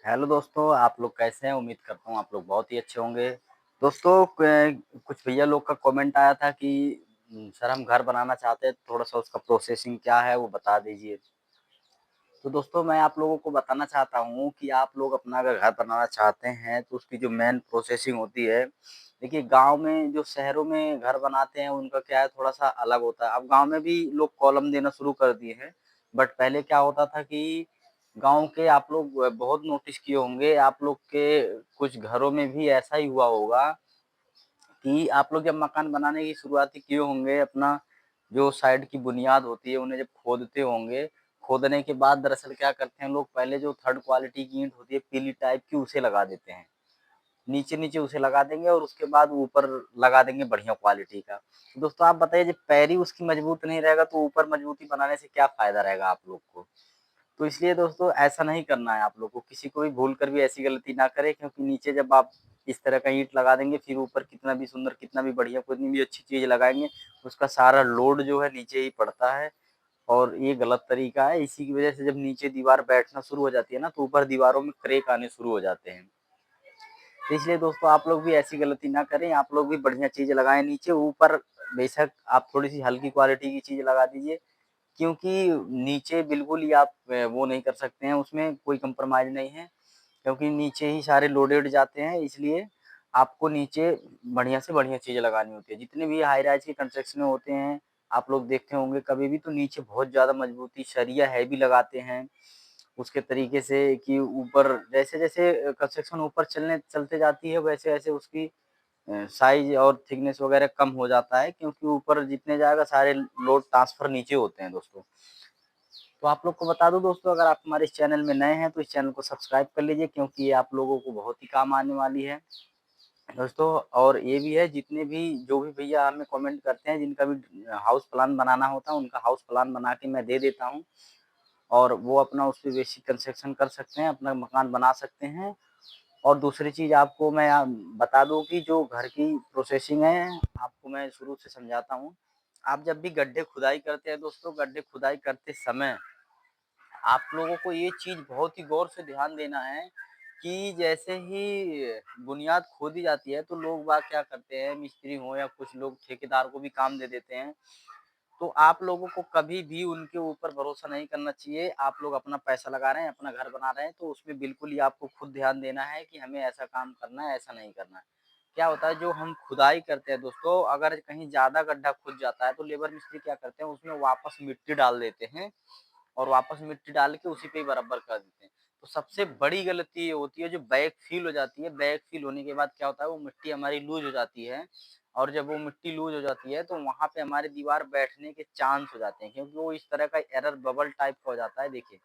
Hello दोस्तों, आप लोग कैसे हैं? उम्मीद करता हूँ आप लोग बहुत ही अच्छे होंगे। दोस्तों कुछ भैया लोग का कमेंट आया था कि सर हम घर बनाना चाहते हैं, थोड़ा-सा उसका प्रोसेसिंग क्या है वो बता दीजिए। तो दोस्तों मैं आप लोगों को बताना चाहता हूँ कि आप लोग अपना अगर घर बनाना चाहते हैं तो उसकी जो मेन प्रोसेसिंग होती है, देखिए गाँव में जो शहरों में घर बनाते हैं उनका क्या है थोड़ा-सा अलग होता है। अब गाँव में भी लोग कॉलम देना शुरू कर दिए हैं, बट पहले क्या होता था कि गाँव के आप लोग बहुत नोटिस किए होंगे, आप लोग के कुछ घरों में भी ऐसा ही हुआ होगा कि आप लोग जब मकान बनाने की शुरुआती किए होंगे, अपना जो साइड की बुनियाद होती है, उन्हें जब खोदते होंगे, खोदने के बाद दरअसल क्या करते हैं लोग पहले जो थर्ड क्वालिटी की ईंट होती है, पीली टाइप की, उसे लगा देते हैं। नीचे-नीचे उसे लगा देंगे और उसके बाद ऊपर लगा देंगे बढ़िया क्वालिटी का। दोस्तों आप बताइए जब पैर ही उसकी मजबूत नहीं रहेगा, तो ऊपर मजबूती बनाने से क्या फ़ायदा रहेगा आप लोग को? तो इसलिए दोस्तों ऐसा नहीं करना है आप लोग को, किसी को भी भूल कर भी ऐसी गलती ना करें क्योंकि नीचे जब आप इस तरह का ईंट लगा देंगे, फिर ऊपर कितना भी सुंदर, कितना भी बढ़िया, कितनी भी अच्छी चीज़ लगाएँगे, उसका सारा लोड जो है नीचे ही पड़ता है और ये गलत तरीका है। इसी की वजह से जब नीचे दीवार बैठना शुरू हो जाती है ना, तो ऊपर दीवारों में क्रैक आने शुरू हो जाते हैं। तो इसलिए दोस्तों आप लोग भी ऐसी गलती ना करें, आप लोग भी बढ़िया चीज़ लगाएँ नीचे, ऊपर बेशक आप थोड़ी-सी हल्की क्वालिटी की चीज़ लगा दीजिए। क्योंकि नीचे बिल्कुल ही आप वो नहीं कर सकते हैं, उसमें कोई कंप्रोमाइज़ नहीं है, क्योंकि नीचे ही सारे लोडेड जाते हैं, इसलिए आपको नीचे बढ़िया से बढ़िया चीज़ें लगानी होती है। जितने भी हाई राइज़ के कंस्ट्रक्शन होते हैं, आप लोग देखते होंगे कभी भी तो नीचे बहुत ज़्यादा मजबूती सरिया हैवी लगाते हैं, उसके तरीके से कि ऊपर जैसे-जैसे कंस्ट्रक्शन ऊपर चलते जाती है, वैसे-वैसे उसकी साइज़ और थिकनेस वगैरह कम हो जाता है क्योंकि ऊपर जितने जाएगा सारे लोड ट्रांसफ़र नीचे होते हैं दोस्तों। तो आप लोग को बता दूँ दोस्तों अगर आप हमारे इस चैनल में नए हैं तो इस चैनल को सब्सक्राइब कर लीजिए क्योंकि ये आप लोगों को बहुत ही काम आने वाली है। दोस्तों और ये भी है जितने भी जो भी भैया हमें कमेंट करते हैं जिनका भी हाउस प्लान बनाना होता है उनका हाउस प्लान बना के मैं दे देता हूँ और वो अपना उस पे बेसिक कंस्ट्रक्शन कर सकते हैं, अपना मकान बना सकते हैं। और दूसरी चीज़ आपको मैं बता दूँ कि जो घर की प्रोसेसिंग है, आपको मैं शुरू से समझाता हूँ। आप जब भी गड्ढे खुदाई करते हैं दोस्तों, गड्ढे खुदाई करते समय आप लोगों को ये चीज़ बहुत ही गौर से ध्यान देना है कि जैसे ही बुनियाद खोदी जाती है, तो लोग बाग क्या करते हैं, मिस्त्री हों या कुछ लोग ठेकेदार को भी काम दे देते हैं। तो आप लोगों को कभी भी उनके ऊपर भरोसा नहीं करना चाहिए। आप लोग अपना पैसा लगा रहे हैं, अपना घर बना रहे हैं, तो उसमें बिल्कुल ही आपको खुद ध्यान देना है कि हमें ऐसा काम करना है, ऐसा नहीं करना है। क्या होता है जो हम खुदाई करते हैं दोस्तों, अगर कहीं ज़्यादा गड्ढा खुद जाता है, तो लेबर मिस्त्री क्या करते हैं, उसमें वापस मिट्टी डाल देते हैं और वापस मिट्टी डाल के उसी पे ही बराबर कर देते हैं। तो सबसे बड़ी गलती ये होती है जो बैक फिल हो जाती है, बैक फिल होने के बाद क्या होता है वो मिट्टी हमारी लूज़ हो जाती है और जब वो मिट्टी लूज़ हो जाती है तो वहाँ पे हमारी दीवार बैठने के चांस हो जाते हैं क्योंकि वो इस तरह का एरर बबल टाइप का हो जाता है देखिए।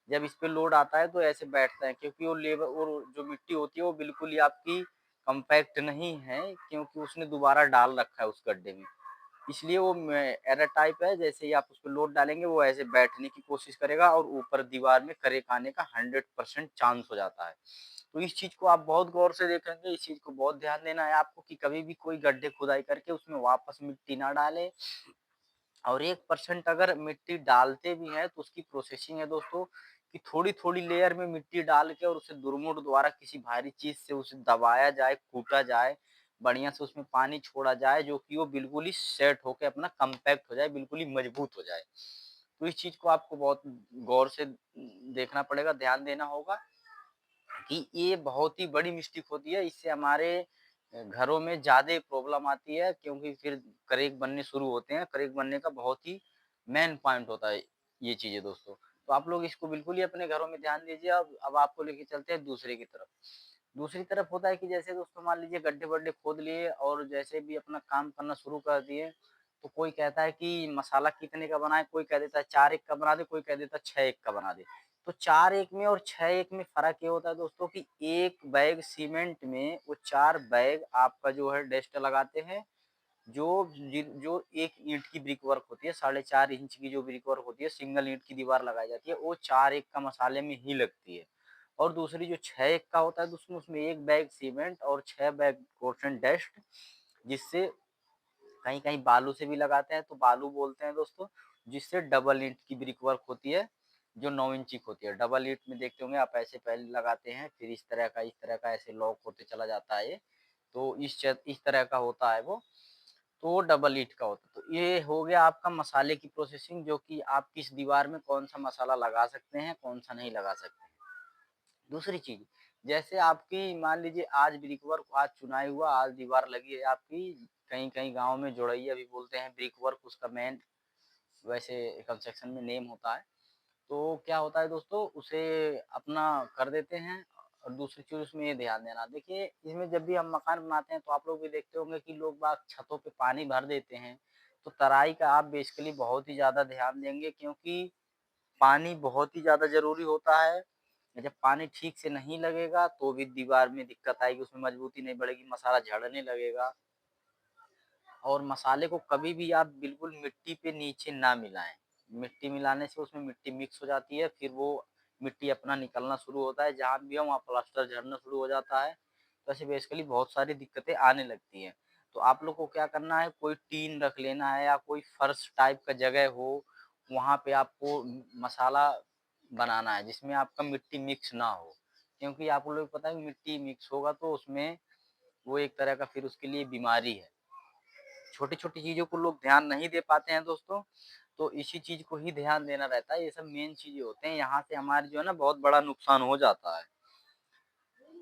जब इस पे लोड आता है तो ऐसे बैठता है क्योंकि वो लेबर और जो मिट्टी होती है वो बिल्कुल ही आपकी कॉम्पैक्ट नहीं है क्योंकि उसने दोबारा डाल रखा है उस गड्ढे में। इसलिए वो एरर टाइप है, जैसे ही आप उसपे लोड डालेंगे वो ऐसे बैठने की कोशिश करेगा और ऊपर दीवार में क्रैक आने का 100% चांस हो जाता है। तो इस चीज़ को आप बहुत गौर से देखेंगे, इस चीज़ को बहुत ध्यान देना है आपको कि कभी भी कोई गड्ढे खुदाई करके उसमें वापस मिट्टी ना डालें और 1% अगर मिट्टी डालते भी हैं तो उसकी प्रोसेसिंग है दोस्तों कि थोड़ी-थोड़ी लेयर में मिट्टी डाल के और उसे दुरमुट द्वारा किसी भारी चीज़ से उसे दबाया जाए, कूटा जाए, बढ़िया से उसमें पानी छोड़ा जाए जो कि वो बिल्कुल ही सेट होके अपना कॉम्पैक्ट हो जाए, बिल्कुल ही मजबूत हो जाए। तो इस चीज़ को आपको बहुत गौर से देखना पड़ेगा, ध्यान देना होगा कि ये बहुत ही बड़ी मिस्टेक होती है, इससे हमारे घरों में ज़्यादा प्रॉब्लम आती है क्योंकि फिर क्रैक बनने शुरू होते हैं। क्रैक बनने का बहुत ही मेन पॉइंट होता है ये चीज़ें दोस्तों। तो आप लोग इसको बिल्कुल ही अपने घरों में ध्यान दीजिए। अब आपको लेके चलते हैं दूसरे की तरफ। दूसरी तरफ होता है कि जैसे दोस्तों मान लीजिए गड्ढे-वड्ढे खोद लिए और जैसे भी अपना काम करना शुरू कर दिए, तो कोई कहता है कि मसाला कितने का बनाएँ, कोई कह देता है 4 ईंच का बना दे, कोई कह देता है 6 ईंच का बना दे। तो 4 एक में और 6 एक में फ़र्क ये होता है दोस्तों कि 1 बैग सीमेंट में वो 4 बैग आपका जो है डेस्ट लगाते हैं। जो 1 ईंट की ब्रिक वर्क होती है, 4.5 इंच की जो ब्रिक वर्क होती है, सिंगल ईंट की दीवार लगाई जाती है, वो 4 एक का मसाले में ही लगती है। और दूसरी जो 6 एक का होता है तो उसमें 1 बैग सीमेंट और 6 बैग पोर्शन डेस्ट जिससे कहीं-कहीं बालू से भी लगाते हैं, तो बालू बोलते हैं दोस्तों, जिससे डबल ईंट की ब्रिक वर्क होती है। जो 9 इंची की होती है। डबल ईंट में देखते होंगे आप ऐसे पहले लगाते हैं, फिर इस तरह का ऐसे लॉक होते चला जाता है ये। तो इस तरह का होता है वो, तो डबल ईंट का होता है। तो ये हो गया आपका मसाले की प्रोसेसिंग, जो कि आप किस दीवार में कौन-सा मसाला लगा सकते हैं, कौन-सा नहीं लगा सकते हैं। दूसरी चीज़, जैसे आपकी मान लीजिए आज ब्रिकवर्क, आज चुनाई हुआ, आज दीवार लगी है आपकी, कहीं-कहीं गाँव में जोड़इया भी बोलते हैं ब्रिकवर्क, उसका मेन वैसे कंस्ट्रक्शन में नेम होता है। तो क्या होता है दोस्तों, उसे अपना कर देते हैं। और दूसरी चीज़ उसमें ये ध्यान देना, देखिए इसमें जब भी हम मकान बनाते हैं तो आप लोग भी देखते होंगे कि लोग बाग छतों पे पानी भर देते हैं। तो तराई का आप बेसिकली बहुत ही ज़्यादा ध्यान देंगे, क्योंकि पानी बहुत ही ज़्यादा ज़रूरी होता है। जब पानी ठीक से नहीं लगेगा तो भी दीवार में दिक्कत आएगी, उसमें मजबूती नहीं बढ़ेगी, मसाला झड़ने लगेगा। और मसाले को कभी भी आप बिल्कुल मिट्टी पे नीचे ना मिलाएँ। मिट्टी मिलाने से उसमें मिट्टी मिक्स हो जाती है, फिर वो मिट्टी अपना निकलना शुरू होता है, जहाँ भी हो वहाँ प्लास्टर झड़ना शुरू हो जाता है। तो ऐसे बेसिकली बहुत सारी दिक्कतें आने लगती हैं। तो आप लोग को क्या करना है, कोई टीन रख लेना है या कोई फर्श टाइप का जगह हो, वहाँ पे आपको मसाला बनाना है जिसमें आपका मिट्टी मिक्स ना हो। क्योंकि आप लोगों को पता है मिट्टी मिक्स होगा तो उसमें वो एक तरह का फिर उसके लिए बीमारी है। छोटी-छोटी चीज़ों को लोग ध्यान नहीं दे पाते हैं दोस्तों, तो इसी चीज़ को ही ध्यान देना रहता है, ये सब मेन चीज़ें होते हैं, यहाँ से हमारे जो है ना बहुत बड़ा नुकसान हो जाता है।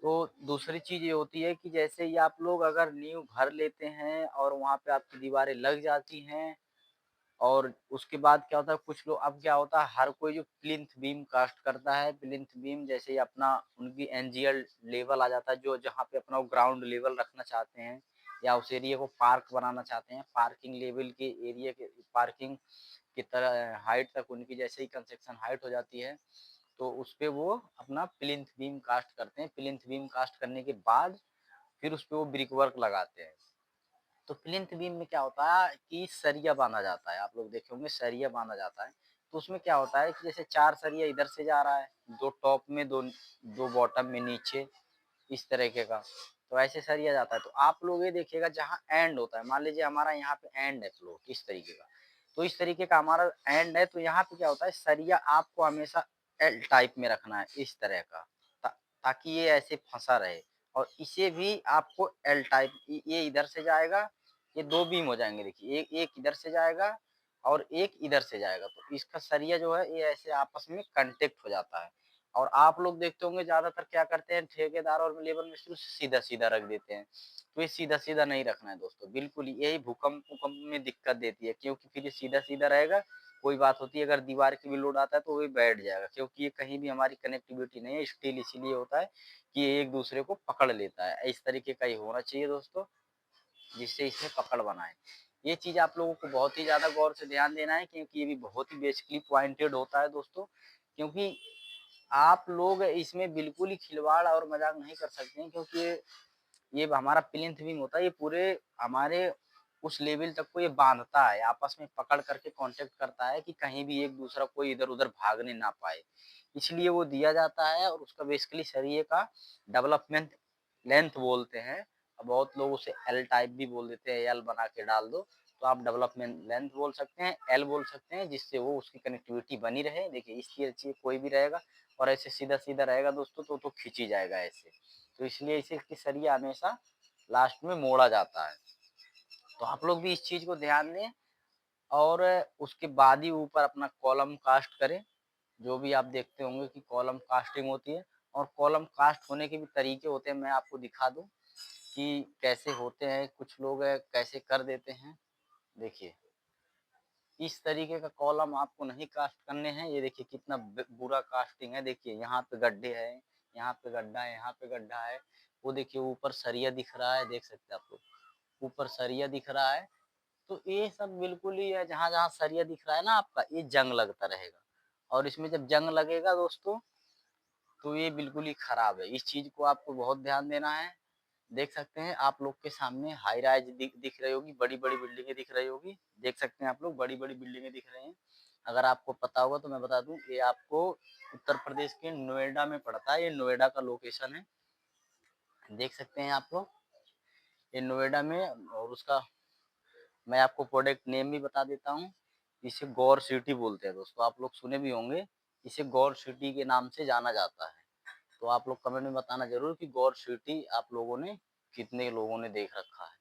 तो दूसरी चीज़ ये होती है कि जैसे ही आप लोग अगर नींव भर लेते हैं और वहाँ पे आपकी दीवारें लग जाती हैं, और उसके बाद क्या होता है, कुछ लोग, अब क्या होता है हर कोई जो प्लिंथ बीम कास्ट करता है, प्लिंथ बीम जैसे ही अपना उनकी एनजीएल लेवल आ जाता है, जो जहाँ पे अपना ग्राउंड लेवल रखना चाहते हैं या उस एरिया को पार्क बनाना चाहते हैं, पार्किंग लेवल के एरिया के पार्किंग की तरह हाइट तक उनकी जैसे ही कंस्ट्रक्शन हाइट हो जाती है, तो उस पे वो अपना प्लिंथ बीम कास्ट करते हैं। प्लिंथ बीम कास्ट करने के बाद फिर उस पे वो ब्रिक वर्क लगाते हैं। तो प्लिंथ बीम में क्या होता है कि सरिया बाँधा जाता है, आप लोग देखे होंगे सरिया बाँधा जाता है। तो उसमें क्या होता है कि जैसे 4 सरिया इधर से जा रहा है, 2 टॉप में, 2 बॉटम में नीचे, इस तरीके का। तो ऐसे सरिया जाता है। तो आप लोग ये देखिएगा जहाँ एंड होता है, मान लीजिए हमारा यहाँ पे एंड है प्लॉट इस तरीके का। तो इस तरीके का हमारा एंड है, तो यहाँ पे क्या होता है, सरिया आपको हमेशा एल टाइप में रखना है, इस तरह का, ता ताकि ये ऐसे फँसा रहे। और इसे भी आपको एल टाइप, ये इधर से जाएगा, ये 2 बीम हो जाएँगे देखिए, एक एक इधर से जाएगा और एक इधर से जाएगा। तो इसका सरिया जो है ये ऐसे आपस में कॉन्टैक्ट हो जाता है। और आप लोग देखते होंगे ज़्यादातर क्या करते हैं, ठेकेदार और लेबर मिस्त्री सीधा-सीधा रख देते हैं। तो ये सीधा-सीधा नहीं रखना है दोस्तों, बिल्कुल यही भूकंप-वूकंप में दिक्कत देती है, क्योंकि फिर ये सीधा-सीधा रहेगा, कोई बात होती है, अगर दीवार की भी लोड आता है तो वो बैठ जाएगा, क्योंकि ये कहीं भी हमारी कनेक्टिविटी नहीं है, स्टील इसीलिए होता है कि ये एक-दूसरे को पकड़ लेता है। इस तरीके का ही होना चाहिए दोस्तों, जिससे इसमें पकड़ बनाए। ये चीज़ आप लोगों को बहुत ही ज़्यादा गौर से ध्यान देना है, क्योंकि ये भी बहुत ही बेसिकली पॉइंटेड होता है दोस्तों, क्योंकि आप लोग इसमें बिल्कुल ही खिलवाड़ और मज़ाक नहीं कर सकते हैं, क्योंकि ये हमारा प्लिंथ बीम होता है, ये पूरे हमारे उस लेवल तक को ये बाँधता है, आपस में पकड़ करके कॉन्टैक्ट करता है कि कहीं भी एक-दूसरा कोई इधर-उधर भागने ना पाए। इसलिए वो दिया जाता है, और उसका बेसिकली सरिये का डेवलपमेंट लेंथ बोलते हैं। बहुत लोग उसे एल टाइप भी बोल देते हैं, एल बना के डाल दो, तो आप डेवलपमेंट लेंथ बोल सकते हैं, एल बोल सकते हैं, जिससे वो उसकी कनेक्टिविटी बनी रहे। देखिए इस तरह कोई भी रहेगा और ऐसे सीधा-सीधा रहेगा दोस्तों, तो खिंच ही जाएगा ऐसे। तो इसलिए इसे कि सरिया हमेशा लास्ट में मोड़ा जाता है। तो आप लोग भी इस चीज़ को ध्यान दें, और उसके बाद ही ऊपर अपना कॉलम कास्ट करें। जो भी आप देखते होंगे कि कॉलम कास्टिंग होती है, और कॉलम कास्ट होने के भी तरीके होते हैं, मैं आपको दिखा दूँ कि कैसे होते हैं। कुछ लोग कैसे कर देते हैं। देखिए, इस तरीके का कॉलम आपको नहीं कास्ट करने हैं। ये देखिए कितना बुरा कास्टिंग है। देखिए यहाँ पे गड्ढे हैं, यहाँ पे गड्ढा है, यहाँ पे गड्ढा है। वो देखिए ऊपर सरिया दिख रहा है, देख सकते हैं आप लोग, ऊपर सरिया दिख रहा है। तो ये सब बिल्कुल ही है, जहाँ जहाँ सरिया दिख रहा है ना आपका, ये जंग लगता रहेगा। और इसमें जब जंग लगेगा दोस्तों, तो ये बिल्कुल ही खराब है। इस चीज को आपको बहुत ध्यान देना है। देख सकते हैं आप लोग के सामने हाई राइज दिख रही होगी, बड़ी-बड़ी बिल्डिंगें दिख रही होगी। देख सकते हैं आप लोग, बड़ी-बड़ी बिल्डिंगें दिख रही हैं। अगर आपको पता होगा तो मैं बता दूं, ये आपको उत्तर प्रदेश के नोएडा में पड़ता है। ये नोएडा का लोकेशन है, देख सकते हैं आप लोग, ये नोएडा में। और उसका मैं आपको प्रोडक्ट नेम भी बता देता हूँ। इसे गौर सिटी बोलते हैं दोस्तों, आप लोग सुने भी होंगे। इसे गौर सिटी के नाम से जाना जाता है। तो आप लोग कमेंट में बताना ज़रूर कि गौर सिटी आप लोगों ने कितने लोगों ने देख रखा है।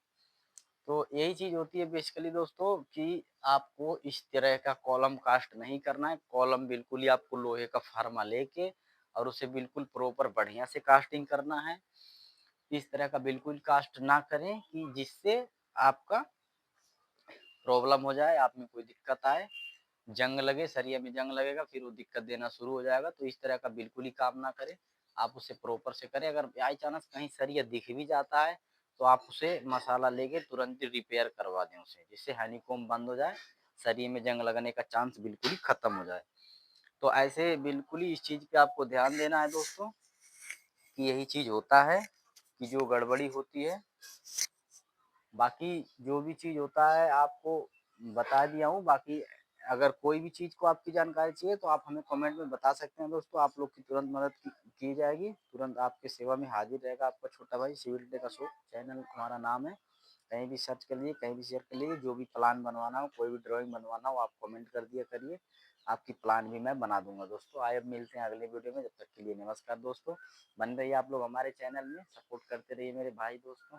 तो यही चीज़ होती है बेसिकली दोस्तों कि आपको इस तरह का कॉलम कास्ट नहीं करना है। कॉलम बिल्कुल ही आपको लोहे का फ़ार्मा लेके और उसे बिल्कुल प्रॉपर बढ़िया से कास्टिंग करना है। इस तरह का बिल्कुल कास्ट ना करें कि जिससे आपका प्रॉब्लम हो जाए, आप में कोई दिक्कत आए, जंग लगे, सरिया में जंग लगेगा, फिर वो दिक्कत देना शुरू हो जाएगा। तो इस तरह का बिल्कुल ही काम ना करें, आप उसे प्रॉपर से करें। अगर बाई चांस कहीं सरिया दिख भी जाता है, तो आप उसे मसाला लेके तुरंत ही रिपेयर करवा दें उसे, जिससे हनीकॉम्ब बंद हो जाए, सरिये में जंग लगने का चांस बिल्कुल ही खत्म हो जाए। तो ऐसे बिल्कुल ही इस चीज़ पे आपको ध्यान देना है दोस्तों, कि यही चीज़ होता है कि जो गड़बड़ी होती है। बाकी जो भी चीज़ होता है आपको बता दिया हूँ। बाकी अगर कोई भी चीज़ को आपकी जानकारी चाहिए तो आप हमें कमेंट में बता सकते हैं दोस्तों। आप लोग की तुरंत मदद की जाएगी। तुरंत आपकी सेवा में हाजिर रहेगा आपका छोटा भाई। सिविल टेक अशोक चैनल हमारा नाम है। कहीं भी सर्च कर लीजिए, कहीं भी शेयर कर लीजिए। जो भी प्लान बनवाना हो, कोई भी ड्राइंग बनवाना हो, आप कमेंट कर दिया करिए, आपकी प्लान भी मैं बना दूंगा दोस्तों। आइए अब मिलते हैं अगले वीडियो में। जब तक के लिए नमस्कार दोस्तों। बन रहिए आप लोग हमारे चैनल में, सपोर्ट करते रहिए मेरे भाई दोस्तों।